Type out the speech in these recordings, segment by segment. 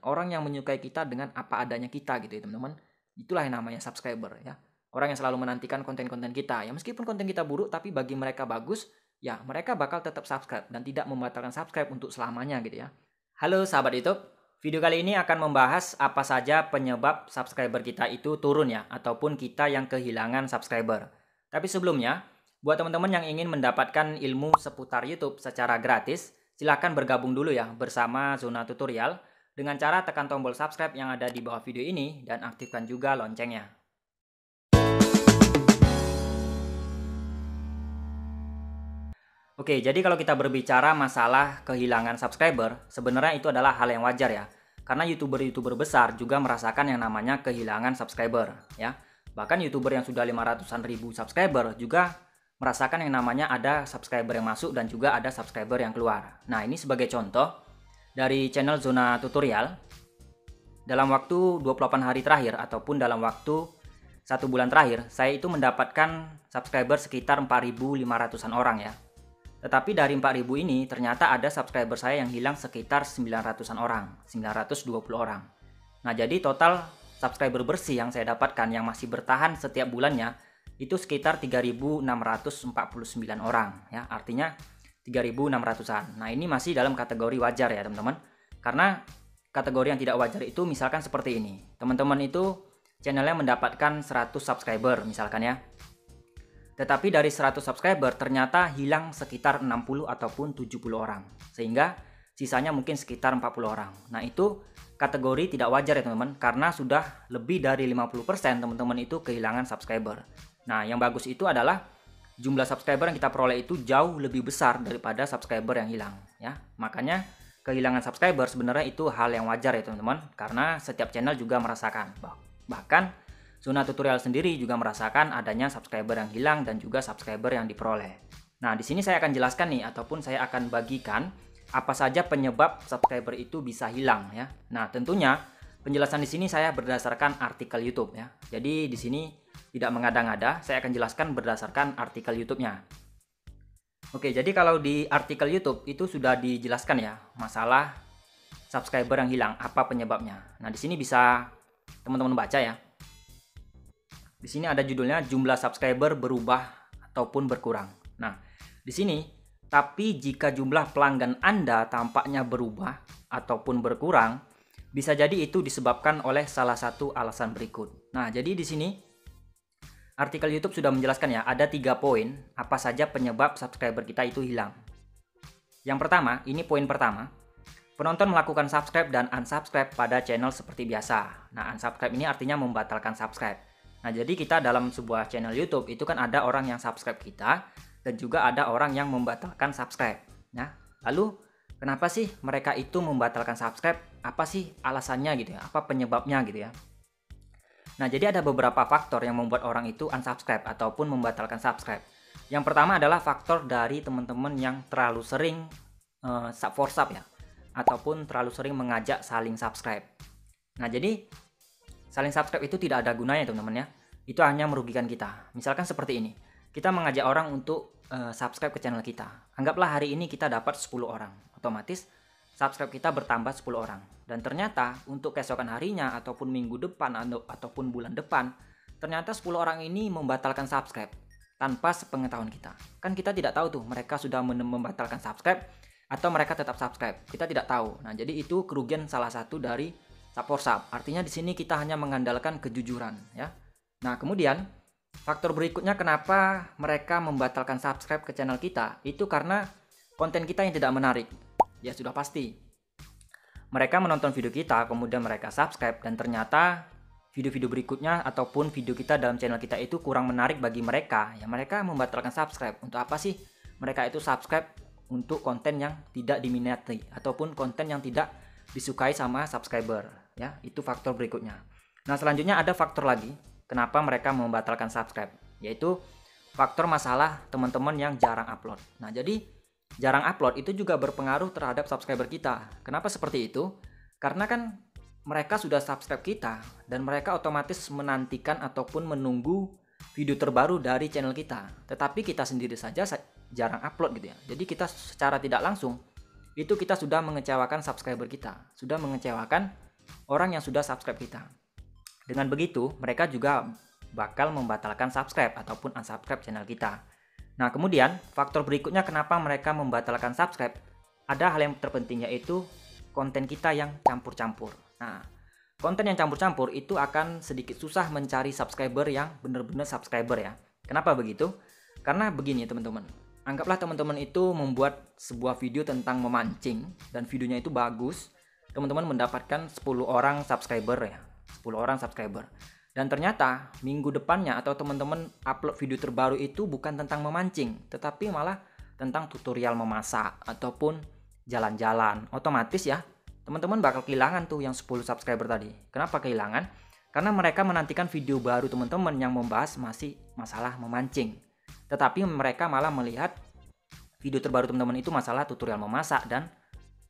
Orang yang menyukai kita dengan apa adanya kita gitu ya teman-teman. Itulah yang namanya subscriber ya. Orang yang selalu menantikan konten-konten kita. Ya meskipun konten kita buruk tapi bagi mereka bagus, ya mereka bakal tetap subscribe dan tidak membatalkan subscribe untuk selamanya gitu ya. Halo sahabat YouTube, video kali ini akan membahas apa saja penyebab subscriber kita itu turun ya, ataupun kita yang kehilangan subscriber. Tapi sebelumnya, buat teman-teman yang ingin mendapatkan ilmu seputar YouTube secara gratis, silahkan bergabung dulu ya bersama Zona Tutorial dengan cara tekan tombol subscribe yang ada di bawah video ini dan aktifkan juga loncengnya. Oke, jadi kalau kita berbicara masalah kehilangan subscriber, sebenarnya itu adalah hal yang wajar ya. Karena YouTuber-YouTuber besar juga merasakan yang namanya kehilangan subscriber ya. Bahkan YouTuber yang sudah 500-an ribu subscriber juga merasakan yang namanya ada subscriber yang masuk dan juga ada subscriber yang keluar. Nah, ini sebagai contoh dari channel Zona Tutorial, dalam waktu 28 hari terakhir ataupun dalam waktu 1 bulan terakhir, saya itu mendapatkan subscriber sekitar 4.500-an orang ya. Tetapi dari 4.000 ini ternyata ada subscriber saya yang hilang sekitar 900-an orang, 920 orang. Nah, jadi total subscriber bersih yang saya dapatkan yang masih bertahan setiap bulannya itu sekitar 3.649 orang ya. Artinya 3.600-an. Nah, ini masih dalam kategori wajar ya, teman-teman. Karena kategori yang tidak wajar itu misalkan seperti ini. Teman-teman itu channelnya mendapatkan 100 subscriber misalkan ya. Tetapi dari 100 subscriber ternyata hilang sekitar 60 ataupun 70 orang. Sehingga sisanya mungkin sekitar 40 orang. Nah, itu kategori tidak wajar ya teman-teman. Karena sudah lebih dari 50% teman-teman itu kehilangan subscriber. Nah, yang bagus itu adalah jumlah subscriber yang kita peroleh itu jauh lebih besar daripada subscriber yang hilang ya. Makanya kehilangan subscriber sebenarnya itu hal yang wajar ya teman-teman. Karena setiap channel juga merasakan. Bahkan Zona Tutorial sendiri juga merasakan adanya subscriber yang hilang dan juga subscriber yang diperoleh. Nah, di sini saya akan jelaskan nih ataupun saya akan bagikan apa saja penyebab subscriber itu bisa hilang ya. Nah, tentunya penjelasan di sini saya berdasarkan artikel YouTube ya. Jadi di sini tidak mengada-ngada, saya akan jelaskan berdasarkan artikel YouTube-nya. Oke, jadi kalau di artikel YouTube itu sudah dijelaskan ya masalah subscriber yang hilang, apa penyebabnya. Nah, di sini bisa teman-teman baca ya. Di sini ada judulnya jumlah subscriber berubah ataupun berkurang. Nah, di sini tapi jika jumlah pelanggan Anda tampaknya berubah ataupun berkurang, bisa jadi itu disebabkan oleh salah satu alasan berikut. Nah, jadi di sini artikel YouTube sudah menjelaskan ya, ada 3 poin apa saja penyebab subscriber kita itu hilang. Yang pertama, ini poin pertama. Penonton melakukan subscribe dan unsubscribe pada channel seperti biasa. Nah, unsubscribe ini artinya membatalkan subscribe. Nah, jadi kita dalam sebuah channel YouTube itu kan ada orang yang subscribe kita dan juga ada orang yang membatalkan subscribe. Nah, lalu kenapa sih mereka itu membatalkan subscribe? Apa sih alasannya gitu ya? Apa penyebabnya gitu ya? Nah, jadi ada beberapa faktor yang membuat orang itu unsubscribe ataupun membatalkan subscribe. Yang pertama adalah faktor dari teman-teman yang terlalu sering sub for sub ya, ataupun terlalu sering mengajak saling subscribe. Nah, jadi saling subscribe itu tidak ada gunanya teman-teman ya. Itu hanya merugikan kita. Misalkan seperti ini. Kita mengajak orang untuk subscribe ke channel kita. Anggaplah hari ini kita dapat 10 orang. Otomatis subscribe kita bertambah 10 orang. Dan ternyata untuk keesokan harinya ataupun minggu depan ataupun bulan depan, ternyata 10 orang ini membatalkan subscribe tanpa sepengetahuan kita. Kan kita tidak tahu tuh mereka sudah membatalkan subscribe atau mereka tetap subscribe. Kita tidak tahu. Nah, jadi itu kerugian salah satu dari sub for sub. Artinya di sini kita hanya mengandalkan kejujuran ya. Nah, kemudian faktor berikutnya kenapa mereka membatalkan subscribe ke channel kita itu karena konten kita yang tidak menarik. Ya sudah pasti. Mereka menonton video kita, kemudian mereka subscribe dan ternyata video-video berikutnya ataupun video kita dalam channel kita itu kurang menarik bagi mereka. Ya mereka membatalkan subscribe. Untuk apa sih? Mereka itu subscribe untuk konten yang tidak diminati ataupun konten yang tidak disukai sama subscriber. Ya, itu faktor berikutnya. Nah, selanjutnya ada faktor lagi kenapa mereka membatalkan subscribe, yaitu faktor masalah teman-teman yang jarang upload. Nah, jadi jarang upload itu juga berpengaruh terhadap subscriber kita. Kenapa seperti itu? Karena kan mereka sudah subscribe kita dan mereka otomatis menantikan ataupun menunggu video terbaru dari channel kita. Tetapi kita sendiri saja jarang upload gitu ya. Jadi kita secara tidak langsung itu kita sudah mengecewakan subscriber kita, sudah mengecewakan orang yang sudah subscribe kita. Dengan begitu, mereka juga bakal membatalkan subscribe ataupun unsubscribe channel kita. Nah, kemudian faktor berikutnya kenapa mereka membatalkan subscribe, ada hal yang terpenting, yaitu konten kita yang campur-campur. Nah, konten yang campur-campur itu akan sedikit susah mencari subscriber yang benar-benar subscriber ya. Kenapa begitu? Karena begini teman-teman. Anggaplah teman-teman itu membuat sebuah video tentang memancing dan videonya itu bagus. Teman-teman mendapatkan 10 orang subscriber ya. 10 orang subscriber. Dan ternyata minggu depannya atau teman-teman upload video terbaru itu bukan tentang memancing, tetapi malah tentang tutorial memasak ataupun jalan-jalan. Otomatis ya, teman-teman bakal kehilangan tuh yang 10 subscriber tadi. Kenapa kehilangan? Karena mereka menantikan video baru teman-teman yang membahas masih masalah memancing. Tetapi mereka malah melihat video terbaru teman-teman itu masalah tutorial memasak dan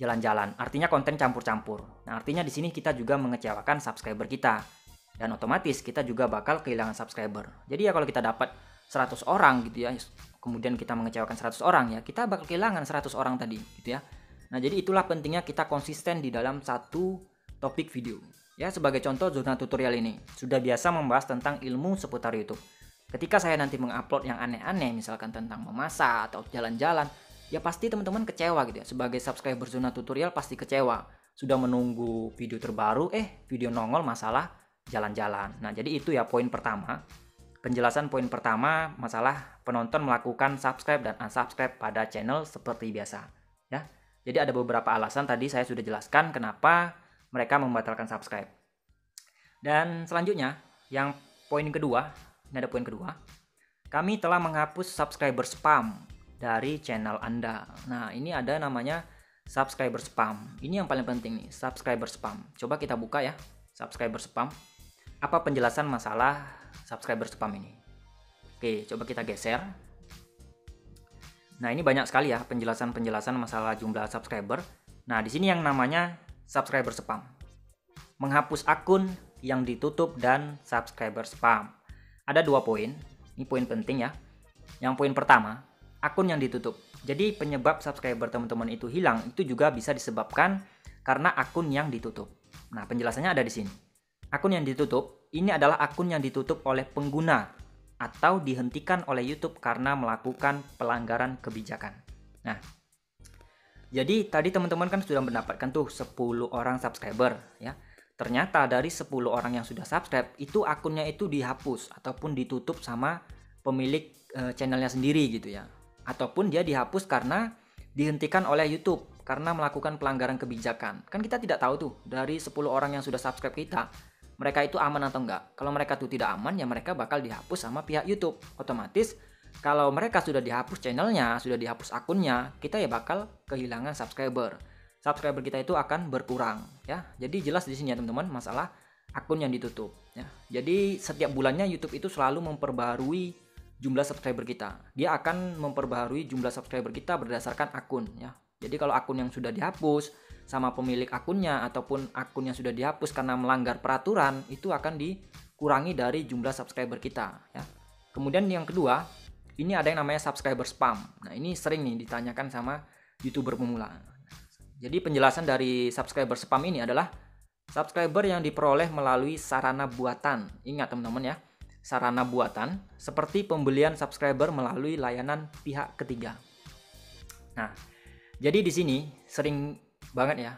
jalan-jalan. Artinya konten campur-campur. Nah, artinya di sini kita juga mengecewakan subscriber kita. Dan otomatis kita juga bakal kehilangan subscriber. Jadi ya kalau kita dapat 100 orang gitu ya, kemudian kita mengecewakan 100 orang ya, kita bakal kehilangan 100 orang tadi gitu ya. Nah, jadi itulah pentingnya kita konsisten di dalam satu topik video. Ya, sebagai contoh zona tutorial ini sudah biasa membahas tentang ilmu seputar YouTube. Ketika saya nanti mengupload yang aneh-aneh misalkan tentang memasak atau jalan-jalan, ya pasti teman-teman kecewa gitu ya. Sebagai subscriber zona tutorial pasti kecewa. Sudah menunggu video terbaru, video nongol masalah jalan-jalan. Nah, jadi itu ya poin pertama. Penjelasan poin pertama masalah penonton melakukan subscribe dan unsubscribe pada channel seperti biasa ya. Jadi ada beberapa alasan tadi saya sudah jelaskan kenapa mereka membatalkan subscribe. Dan selanjutnya yang poin kedua, ini ada poin kedua. Kami telah menghapus subscriber spam dari channel Anda. Nah, ini ada namanya subscriber spam. Ini yang paling penting nih, subscriber spam. Coba kita buka ya, subscriber spam. Apa penjelasan masalah subscriber spam ini? Oke, coba kita geser. Nah, ini banyak sekali ya penjelasan-penjelasan masalah jumlah subscriber. Nah, di sini yang namanya subscriber spam. Menghapus akun yang ditutup dan subscriber spam. Ada 2 poin. Ini poin penting ya. Yang poin pertama, akun yang ditutup. Jadi penyebab subscriber teman-teman itu hilang itu juga bisa disebabkan karena akun yang ditutup. Nah, penjelasannya ada di sini. Akun yang ditutup, ini adalah akun yang ditutup oleh pengguna atau dihentikan oleh YouTube karena melakukan pelanggaran kebijakan. Nah, jadi tadi teman-teman kan sudah mendapatkan tuh 10 orang subscriber ya. Ternyata dari 10 orang yang sudah subscribe, itu akunnya itu dihapus ataupun ditutup sama pemilik channelnya sendiri gitu ya. Ataupun dia dihapus karena dihentikan oleh YouTube karena melakukan pelanggaran kebijakan. Kan kita tidak tahu tuh dari 10 orang yang sudah subscribe kita, mereka itu aman atau enggak. Kalau mereka tuh tidak aman, ya mereka bakal dihapus sama pihak YouTube. Otomatis kalau mereka sudah dihapus channelnya, sudah dihapus akunnya, kita ya bakal kehilangan subscriber. Subscriber kita itu akan berkurang ya. Jadi jelas di sini ya teman-teman, masalah akun yang ditutup ya. Jadi setiap bulannya YouTube itu selalu memperbaharui jumlah subscriber kita. Dia akan memperbaharui jumlah subscriber kita berdasarkan akun ya. Jadi kalau akun yang sudah dihapus sama pemilik akunnya ataupun akun yang sudah dihapus karena melanggar peraturan, itu akan dikurangi dari jumlah subscriber kita ya. Kemudian yang kedua, ini ada yang namanya subscriber spam. Nah, ini sering nih ditanyakan sama YouTuber pemula. Jadi penjelasan dari subscriber spam ini adalah subscriber yang diperoleh melalui sarana buatan. Ingat teman-teman ya, sarana buatan seperti pembelian subscriber melalui layanan pihak ketiga. Nah, jadi di sini sering banget ya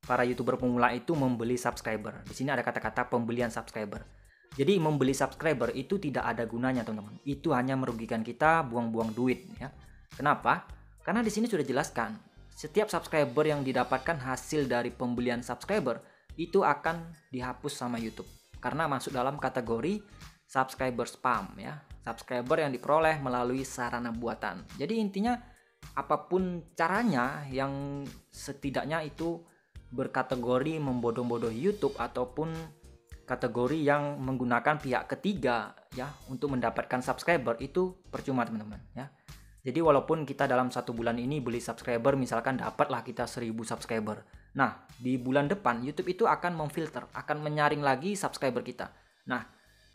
para YouTuber pemula itu membeli subscriber. Di sini ada kata-kata pembelian subscriber. Jadi membeli subscriber itu tidak ada gunanya teman-teman. Itu hanya merugikan kita, buang-buang duit ya. Kenapa? Karena di sini sudah jelaskan, setiap subscriber yang didapatkan hasil dari pembelian subscriber itu akan dihapus sama YouTube karena masuk dalam kategori subscriber spam ya. Subscriber yang diperoleh melalui sarana buatan. Jadi intinya apapun caranya yang setidaknya itu berkategori membodoh-bodohi YouTube ataupun kategori yang menggunakan pihak ketiga ya untuk mendapatkan subscriber, itu percuma teman-teman ya. Jadi walaupun kita dalam 1 bulan ini beli subscriber, misalkan dapatlah kita 1000 subscriber. Nah, di bulan depan YouTube itu akan memfilter, akan menyaring lagi subscriber kita. Nah,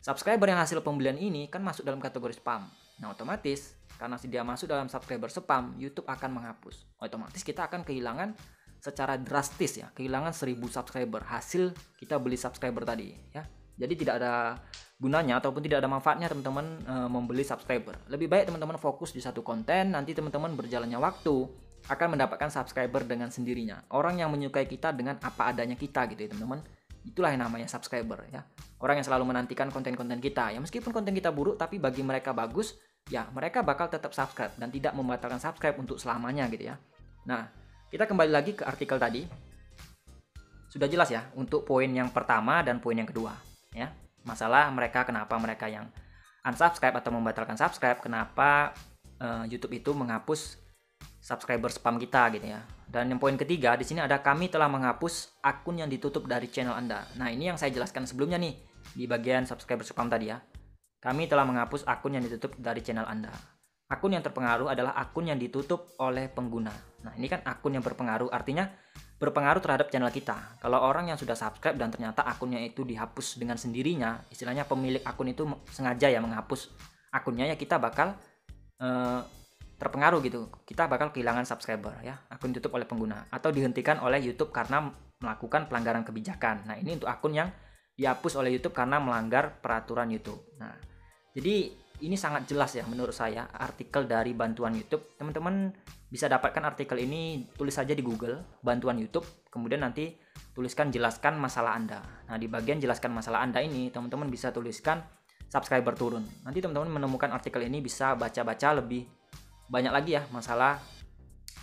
subscriber yang hasil pembelian ini kan masuk dalam kategori spam. Nah, otomatis karena dia masuk dalam subscriber spam, YouTube akan menghapus. Otomatis kita akan kehilangan secara drastis ya, kehilangan 1000 subscriber hasil kita beli subscriber tadi ya. Jadi tidak ada gunanya ataupun tidak ada manfaatnya teman-teman membeli subscriber. Lebih baik teman-teman fokus di satu konten, nanti teman-teman berjalannya waktu akan mendapatkan subscriber dengan sendirinya. Orang yang menyukai kita dengan apa adanya kita gitu ya teman-teman. Itulah yang namanya subscriber ya. Orang yang selalu menantikan konten-konten kita. Ya meskipun konten kita buruk tapi bagi mereka bagus, ya mereka bakal tetap subscribe dan tidak membatalkan subscribe untuk selamanya gitu ya. Nah, kita kembali lagi ke artikel tadi. Sudah jelas ya untuk poin yang pertama dan poin yang kedua ya. Masalah kenapa mereka yang unsubscribe atau membatalkan subscribe, kenapa YouTube itu menghapus subscriber spam kita gitu ya. Dan yang poin ketiga di sini ada kami telah menghapus akun yang ditutup dari channel Anda. Nah, ini yang saya jelaskan sebelumnya nih di bagian subscriber spam tadi ya. Kami telah menghapus akun yang ditutup dari channel Anda. Akun yang terpengaruh adalah akun yang ditutup oleh pengguna. Nah, ini kan akun yang berpengaruh, artinya berpengaruh terhadap channel kita. Kalau orang yang sudah subscribe dan ternyata akunnya itu dihapus dengan sendirinya, istilahnya pemilik akun itu sengaja ya menghapus akunnya, ya kita bakal terpengaruh gitu. Kita bakal kehilangan subscriber ya. Akun ditutup oleh pengguna atau dihentikan oleh YouTube karena melakukan pelanggaran kebijakan. Nah, ini untuk akun yang dihapus oleh YouTube karena melanggar peraturan YouTube. Nah, jadi ini sangat jelas ya menurut saya artikel dari bantuan YouTube. Teman-teman bisa dapatkan artikel ini, tulis saja di Google bantuan YouTube, kemudian nanti tuliskan jelaskan masalah Anda. Nah, di bagian jelaskan masalah Anda ini teman-teman bisa tuliskan subscriber turun. Nanti teman-teman menemukan artikel ini bisa baca-baca lebih banyak lagi ya masalah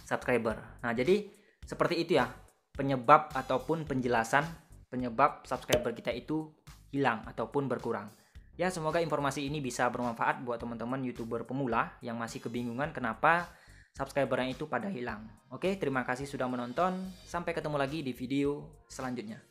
subscriber. Nah, jadi seperti itu ya penyebab ataupun penjelasan penyebab subscriber kita itu hilang ataupun berkurang. Ya, semoga informasi ini bisa bermanfaat buat teman-teman YouTuber pemula yang masih kebingungan kenapa subscribernya itu pada hilang. Oke, terima kasih sudah menonton. Sampai ketemu lagi di video selanjutnya.